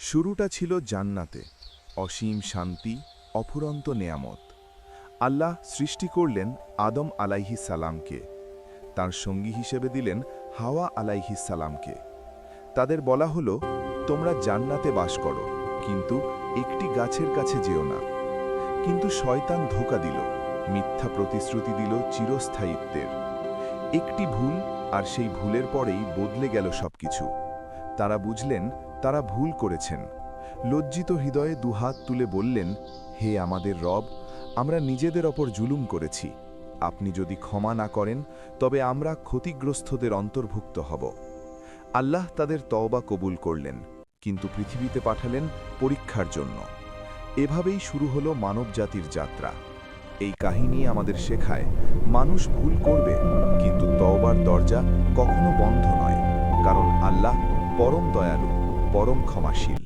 শুরুটা ছিল জান্নাতে, অসীম শান্তি, অফুরন্ত নেয়ামত। আল্লাহ সৃষ্টি করলেন আদম আলাইহিস সালামকে, তার সঙ্গী হিসেবে দিলেন হাওয়া আলাইহিস সালামকে। তাদের বলা হলো, তোমরা জান্নাতে বাস করো, কিন্তু একটি গাছের কাছে যেও না। কিন্তু শয়তান ধোঁকা দিল, মিথ্যা প্রতিশ্রুতি দিল চিরস্থায়িত্বের। একটি ভুল, আর সেই ভুলের পরেই বদলে গেল সবকিছু। তারা বুঝলেন তারা ভুল করেছেন। লজ্জিত হৃদয়ে দুহাত তুলে বললেন, হে আমাদের রব, আমরা নিজেদের ওপর জুলুম করেছি। আপনি যদি ক্ষমা না করেন, তবে আমরা ক্ষতিগ্রস্তদের অন্তর্ভুক্ত হব। আল্লাহ তাদের তওবা কবুল করলেন, কিন্তু পৃথিবীতে পাঠালেন পরীক্ষার জন্য। এভাবেই শুরু হলো মানবজাতির যাত্রা। এই কাহিনী আমাদের শেখায়, মানুষ ভুল করবে, কিন্তু তওবার দরজা কখনো বন্ধ নয়, কারণ আল্লাহ পরম দয়ালু, পরম ক্ষমাশীল।